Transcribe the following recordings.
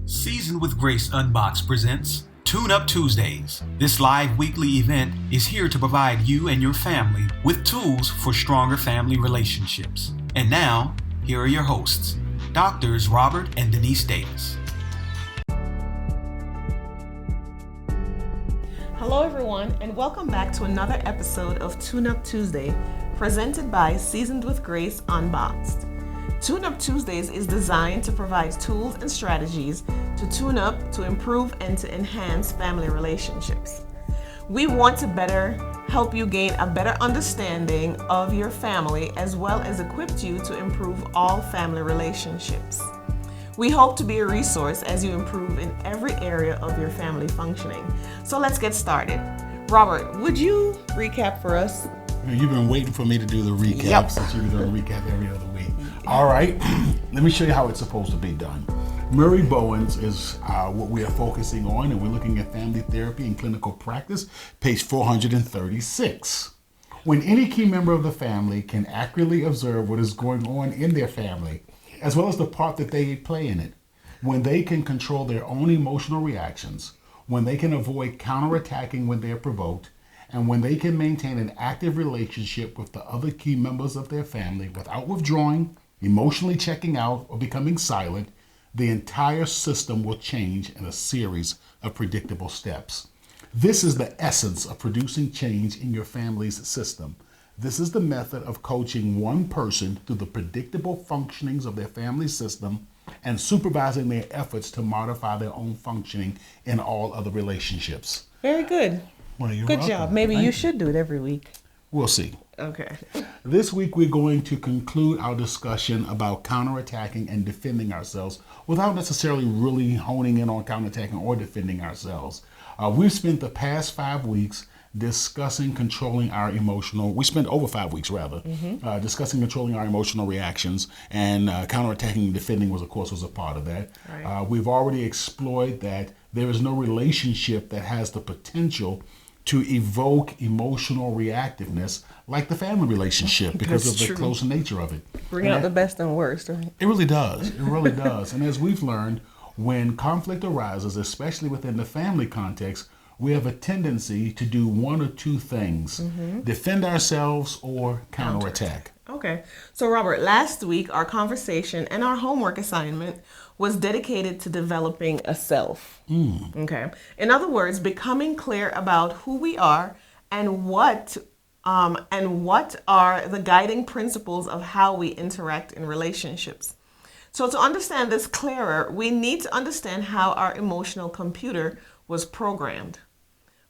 Seasoned with Grace Unbox presents Tune Up Tuesdays. This live weekly event is here to provide you and your family with tools for stronger family relationships. And now, here are your hosts, Doctors Robert and Denise Davis. Hello everyone, and welcome back to another episode of Tune Up Tuesday, presented by Seasoned with Grace Unboxed. Tune Up Tuesdays is designed to provide tools and strategies to tune up, to improve, and to enhance family relationships. We want to better help you gain a better understanding of your family, as well as equip you to improve all family relationships. We hope to be a resource as you improve in every area of your family functioning. So let's get started. Robert, would you recap for us? You've been waiting for me to do the recap since you've been doing a recap every other week. All right, let me show you how it's supposed to be done. Murray Bowens is what we are focusing on, and we're looking at family therapy and clinical practice, page 436. When any key member of the family can accurately observe what is going on in their family, as well as the part that they play in it, when they can control their own emotional reactions, when they can avoid counterattacking when they're provoked, and when they can maintain an active relationship with the other key members of their family without withdrawing, emotionally checking out, or becoming silent, the entire system will change in a series of predictable steps. This is the essence of producing change in your family's system. This is the method of coaching one person through the predictable functionings of their family system and supervising their efforts to modify their own functioning in all other relationships. Very good. Well, you're Good welcome. job. Maybe Thank you should do it every week. We'll see. Okay. This week, we're going to conclude our discussion about counterattacking and defending ourselves without necessarily really honing in on counterattacking or defending ourselves. We've spent the past 5 weeks discussing controlling our emotional, we spent over 5 weeks rather, discussing controlling our emotional reactions, and counterattacking and defending was a part of that. Right. We've already explored that there is no relationship that has the potential to evoke emotional reactiveness like the family relationship because That's of the true. close nature of it. Bring out the best and worst, right? It really does. It really does. And as we've learned, when conflict arises, especially within the family context, we have a tendency to do one or two things, defend ourselves or counterattack. Okay. So, Robert, last week our conversation and our homework assignment was dedicated to developing a self. Okay. In other words, becoming clear about who we are and what are the guiding principles of how we interact in relationships. So to understand this clearer, we need to understand how our emotional computer was programmed.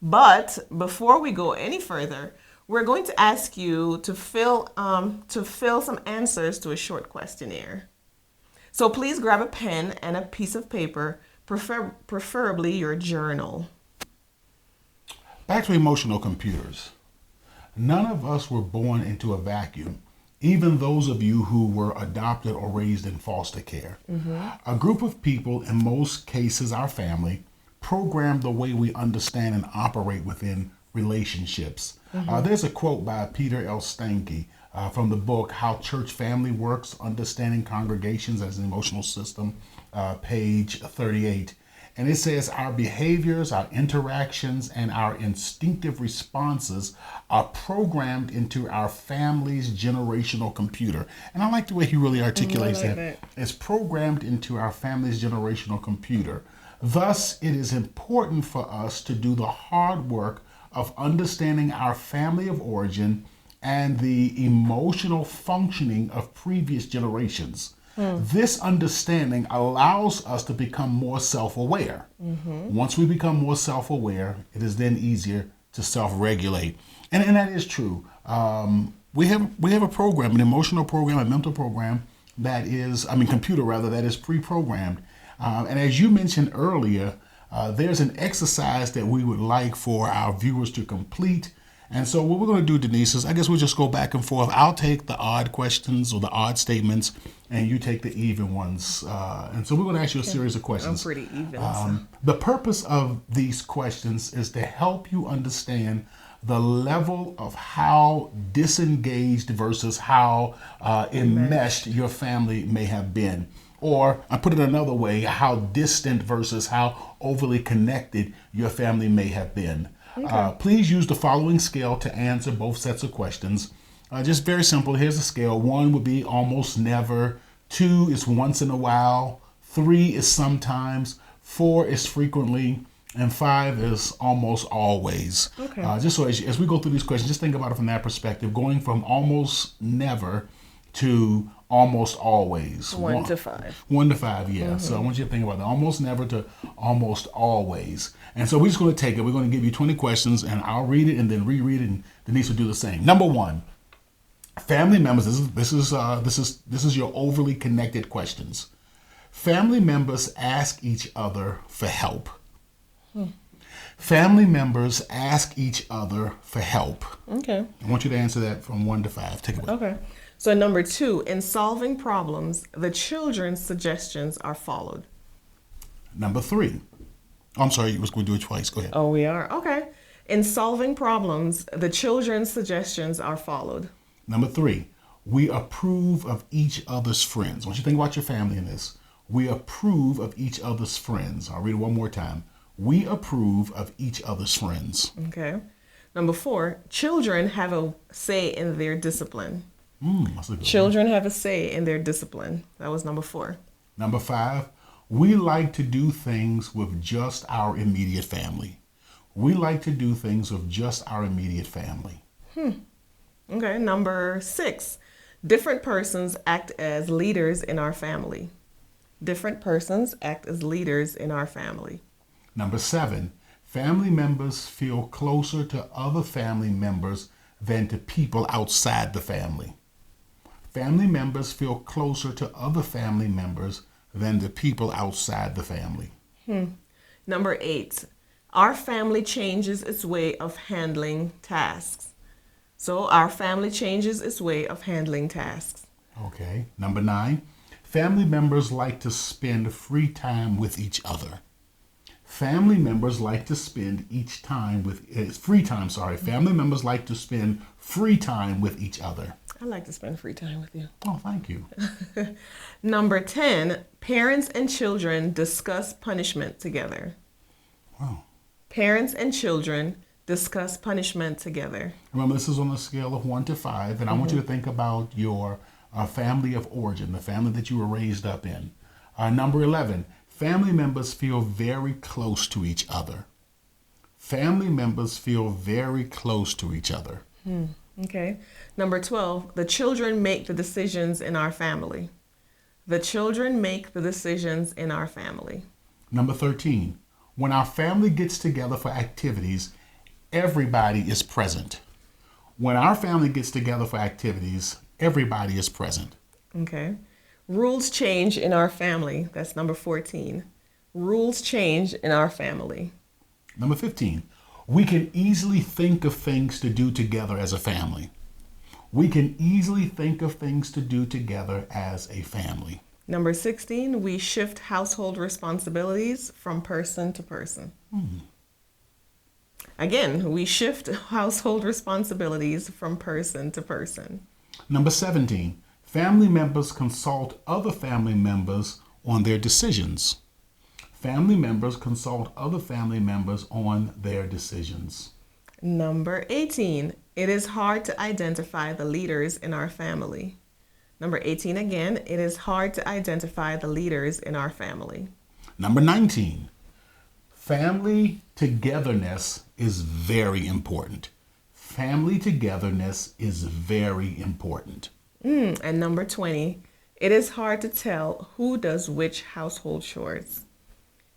But before we go any further, we're going to ask you to fill some answers to a short questionnaire. So please grab a pen and a piece of paper, preferably your journal. Back to emotional computers. None of us were born into a vacuum, even those of you who were adopted or raised in foster care. A group of people, in most cases our family, programmed the way we understand and operate within relationships. There's a quote by Peter L. Stanke from the book How Church Family Works, Understanding Congregations as an Emotional System, page 38. And it says, our behaviors, our interactions, and our instinctive responses are programmed into our family's generational computer. And I like the way he really articulates that. It's programmed into our family's generational computer. Thus, it is important for us to do the hard work of understanding our family of origin and the emotional functioning of previous generations. This understanding allows us to become more self-aware. Once we become more self-aware, it is then easier to self-regulate. And that is true. We have a program, an emotional program, a mental program computer rather, that is pre-programmed. And as you mentioned earlier, there's an exercise that we would like for our viewers to complete. And so what we're going to do, Denise, is I guess we'll just go back and forth. I'll take the odd questions or the odd statements, and you take the even ones. And so we're going to ask you a series of questions. I'm pretty even. The purpose of these questions is to help you understand the level of how disengaged versus how enmeshed your family may have been. Or I put it another way, how distant versus how overly connected your family may have been. Okay. Please use the following scale to answer both sets of questions. Just very simple. Here's the scale. 1 would be almost never. 2 is once in a while. 3 is sometimes. 4 is frequently. And 5 is almost always. Okay. Just so as we go through these questions, just think about it from that perspective, going from almost never to almost always. 1 to 5. 1 to 5, yeah. So I want you to think about that. Almost never to almost always. And so we're just going to take it. We're going to give you 20 questions, and I'll read it and then reread it, and Denise will do the same. Number 1, family members. This is your overly connected questions. Family members ask each other for help. Family members ask each other for help. Okay. I want you to answer that from 1 to 5. Take it away. Okay. So number 2, in solving problems, the children's suggestions are followed. Number 3. I'm sorry, you was going to do it twice. Go ahead. Oh, we are? Okay. In solving problems, the children's suggestions are followed. Number 3, we approve of each other's friends. I want you to think about your family in this. We approve of each other's friends. I'll read it one more time. We approve of each other's friends. Okay. Number 4, children have a say in their discipline. That's a good one. Children have a say in their discipline. That was number 4. Number 5, we like to do things with just our immediate family. We like to do things with just our immediate family. Okay. Number 6, different persons act as leaders in our family. Different persons act as leaders in our family. Number 7, family members feel closer to other family members than to people outside the family. Family members feel closer to other family members than to people outside the family. Number 8, our family changes its way of handling tasks. So our family changes its way of handling tasks. Okay. Number 9, family members like to spend free time with each other. Family members like to spend free time. Family members like to spend free time with each other. I like to spend free time with you. Oh, thank you. Number 10, parents and children discuss punishment together. Wow. Parents and children discuss punishment together. Remember, this is on a scale of 1 to 5, and I want you to think about your family of origin, the family that you were raised up in. Number 11, family members feel very close to each other. Family members feel very close to each other. Okay. Number 12, the children make the decisions in our family. The children make the decisions in our family. Number 13, when our family gets together for activities, everybody is present. When our family gets together for activities, everybody is present. Okay. Rules change in our family. That's number 14. Rules change in our family. Number 15, we can easily think of things to do together as a family. We can easily think of things to do together as a family. Number 16, we shift household responsibilities from person to person. Again, we shift household responsibilities from person to person. Number 17, family members consult other family members on their decisions. Family members consult other family members on their decisions. Number 18, it is hard to identify the leaders in our family. Number 18 again, it is hard to identify the leaders in our family. Number 19, family togetherness is very important. Family togetherness is very important. And number 20, it is hard to tell who does which household chores.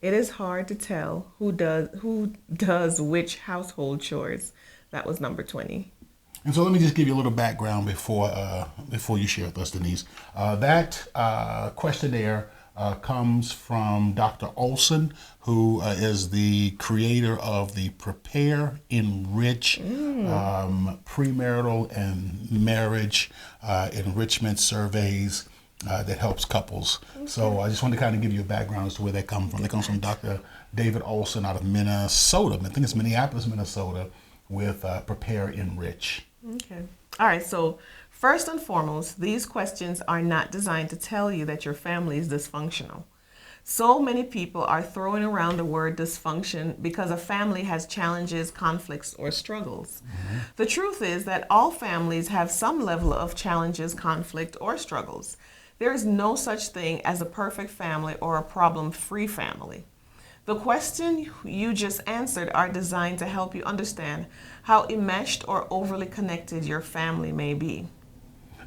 It is hard to tell who does which household chores. That was number 20. And so let me just give you a little background before you share with us, Denise. That questionnaire comes from Dr. Olson, who is the creator of the Prepare, Enrich premarital and marriage enrichment surveys that helps couples. Okay. So I just wanted to kind of give you a background as to where they come from. They come from Dr. David Olson out of Minnesota. I think it's Minneapolis, Minnesota, with Prepare, Enrich. Okay. All right, so first and foremost, these questions are not designed to tell you that your family is dysfunctional. So many people are throwing around the word dysfunction because a family has challenges, conflicts, or struggles. The truth is that all families have some level of challenges, conflict, or struggles. There is no such thing as a perfect family or a problem-free family. The questions you just answered are designed to help you understand how enmeshed or overly connected your family may be.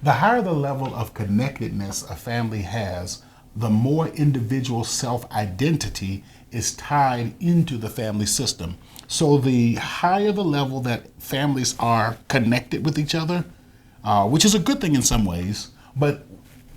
The higher the level of connectedness a family has, the more individual self-identity is tied into the family system. So the higher the level that families are connected with each other, which is a good thing in some ways, but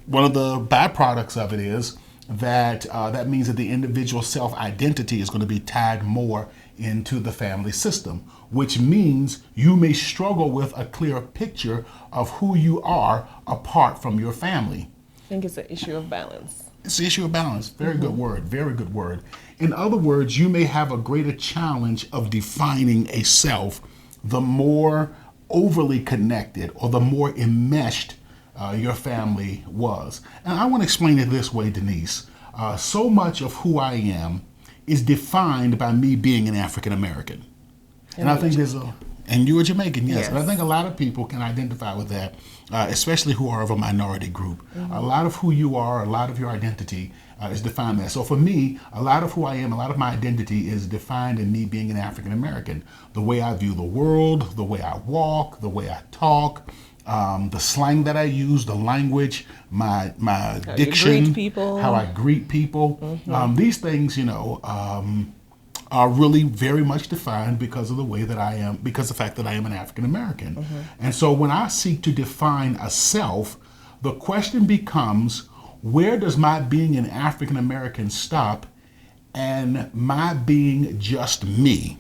one of the byproducts of it is that that means that the individual self-identity is going to be tied more into the family system, which means you may struggle with a clear picture of who you are apart from your family. I think it's an issue of balance. It's the issue of balance. Very good word. Very good word. In other words, you may have a greater challenge of defining a self the more overly connected or the more enmeshed your family was. And I want to explain it this way, Denise. So much of who I am is defined by me being an African American. And I think and you are Jamaican, yes. And I think a lot of people can identify with that, especially who are of a minority group. A lot of who you are, a lot of your identity is defined there. So for me, a lot of who I am, a lot of my identity is defined in me being an African American. The way I view the world, the way I walk, the way I talk, the slang that I use, the language, my diction, how I greet people. These things, are really very much defined because of the way that I am, because of the fact that I am an African American. And so when I seek to define a self, the question becomes, where does my being an African American stop and my being just me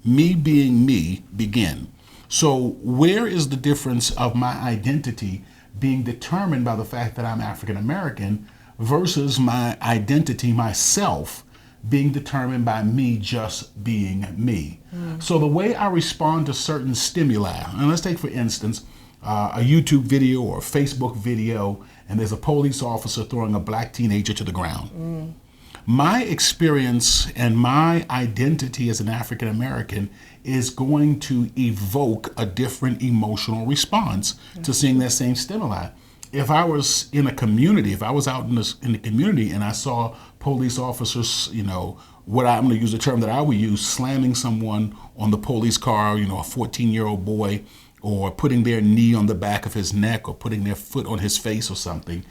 being me, begin? So where is the difference of my identity being determined by the fact that I'm African American versus my identity, myself, being determined by me just being me? So the way I respond to certain stimuli, and let's take for instance a YouTube video or a Facebook video, and there's a police officer throwing a black teenager to the ground. My experience and my identity as an African American is going to evoke a different emotional response to seeing that same stimuli. If I was in a community, if I was out in the community and I saw police officers, I'm going to use a term that I would use, slamming someone on the police car, a 14-year-old boy, or putting their knee on the back of his neck or putting their foot on his face or something,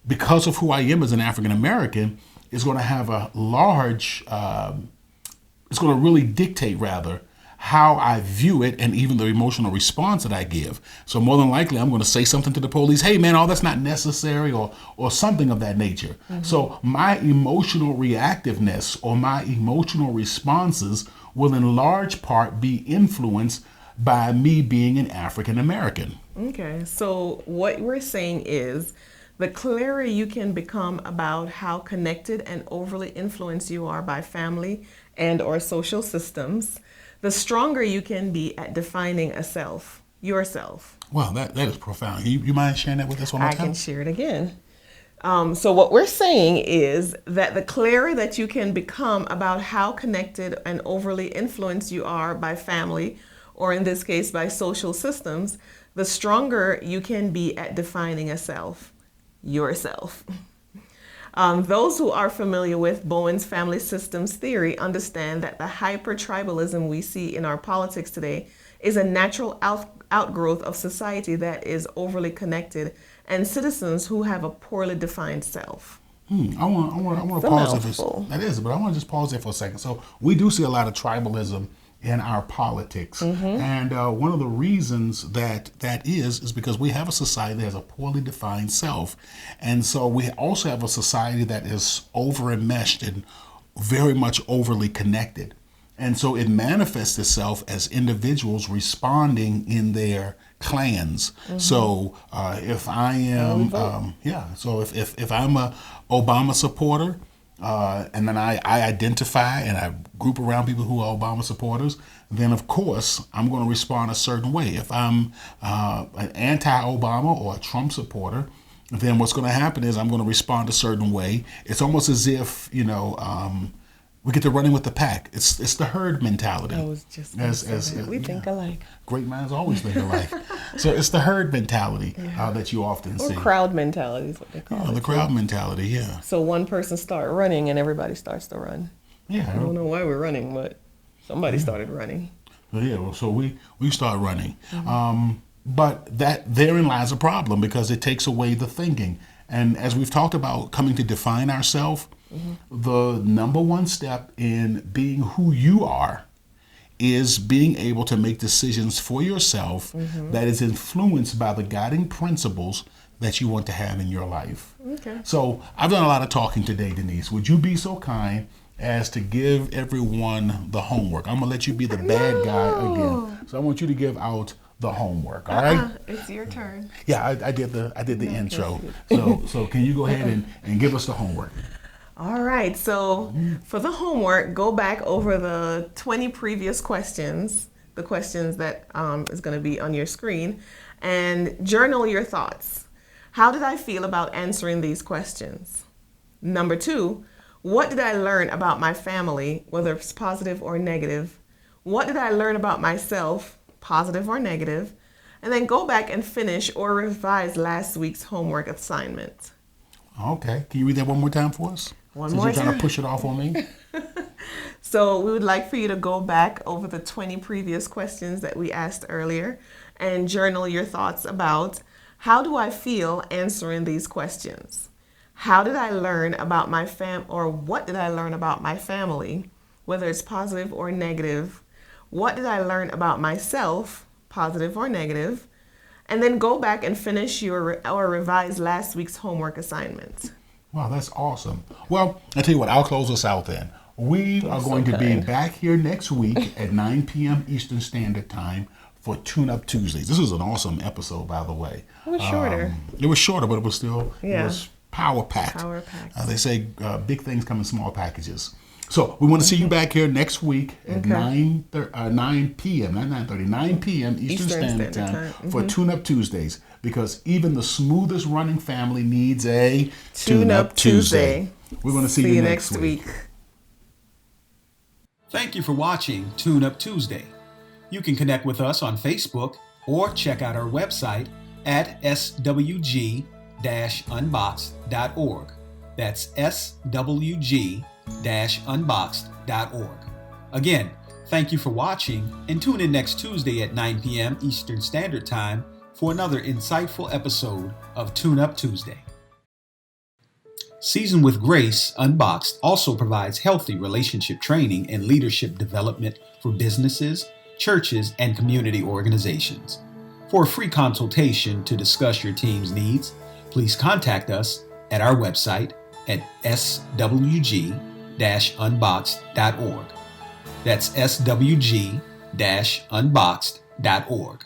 because of who I am as an African American, is going to have a large, it's going to really dictate rather how I view it and even the emotional response that I give. So more than likely, I'm going to say something to the police, hey man, that's not necessary, or something of that nature. So my emotional reactiveness or my emotional responses will in large part be influenced by me being an African American. Okay, so what we're saying is the clearer you can become about how connected and overly influenced you are by family and or social systems, the stronger you can be at defining a self, yourself. Wow, that is profound. You mind sharing that with us one more time? I can share it again. So what we're saying is that the clearer that you can become about how connected and overly influenced you are by family, or in this case by social systems, the stronger you can be at defining a self, yourself. Those who are familiar with Bowens family systems theory understand that the hyper-tribalism we see in our politics today is a natural outgrowth of society that is overly connected and citizens who have a poorly defined self. I want to pause there. That is, but I want to just pause there for a second. So we do see a lot of tribalism in our politics. And one of the reasons that is because we have a society that has a poorly defined self. And so we also have a society that is over enmeshed and very much overly connected. And so it manifests itself as individuals responding in their clans. So if I am, so if I'm a Obama supporter, and then I identify and I group around people who are Obama supporters, then of course I'm going to respond a certain way. If I'm an anti-Obama or a Trump supporter, then what's going to happen is I'm going to respond a certain way. It's almost as if, we get to running with the pack. It's the herd mentality. I was just going to say that. We think alike. Great minds always think alike. So it's the herd mentality that you often see. Or crowd mentality is what they call it. The crowd mentality, yeah. So one person starts running and everybody starts to run. Yeah. I don't know why we're running, but somebody started running. So we start running. But therein lies a problem because it takes away the thinking. And as we've talked about coming to define ourselves, the number one step in being who you are is being able to make decisions for yourself that is influenced by the guiding principles that you want to have in your life. Okay. So I've done a lot of talking today, Denise. Would you be so kind as to give everyone the homework? I'm going to let you be the bad guy again. So I want you to give out the homework, all right? It's your turn. Yeah, I did the intro. So can you go ahead and give us the homework? All right. So for the homework, go back over the 20 previous questions, the questions that is going to be on your screen, and journal your thoughts. How did I feel about answering these questions? Number 2, what did I learn about my family, whether it's positive or negative? What did I learn about myself, positive or negative? And then go back and finish or revise last week's homework assignment. Okay. Can you read that one more time for us? One more you're trying time. to push it off on me? So we would like for you to go back over the 20 previous questions that we asked earlier and journal your thoughts about how do I feel answering these questions? How did I learn about my what did I learn about my family, whether it's positive or negative? What did I learn about myself, positive or negative? And then go back and finish or revise last week's homework assignment. Wow, that's awesome. Well, I tell you what, I'll close us out then. We are going to be back here next week at 9 p.m. Eastern Standard Time for Tune Up Tuesdays. This was an awesome episode, by the way. It was shorter. It was shorter, but it was still it was power-packed. Power-packed. They say big things come in small packages. So we want to see you back here next week at 9 p.m., not 9:30, 9 p.m. Eastern Standard Time for Tune Up Tuesdays, because even the smoothest running family needs a Tune Up Tuesday. We're going to see you next week. Thank you for watching Tune Up Tuesday. You can connect with us on Facebook or check out our website at swg-unboxed.org. That's swg-unboxed.org. Again, thank you for watching, and tune in next Tuesday at 9 p.m. Eastern Standard Time for another insightful episode of Tune Up Tuesday. Seasoned with Grace Unboxed also provides healthy relationship training and leadership development for businesses, churches, and community organizations. For a free consultation to discuss your team's needs, please contact us at our website at swg-unboxed.org. That's swg-unboxed.org.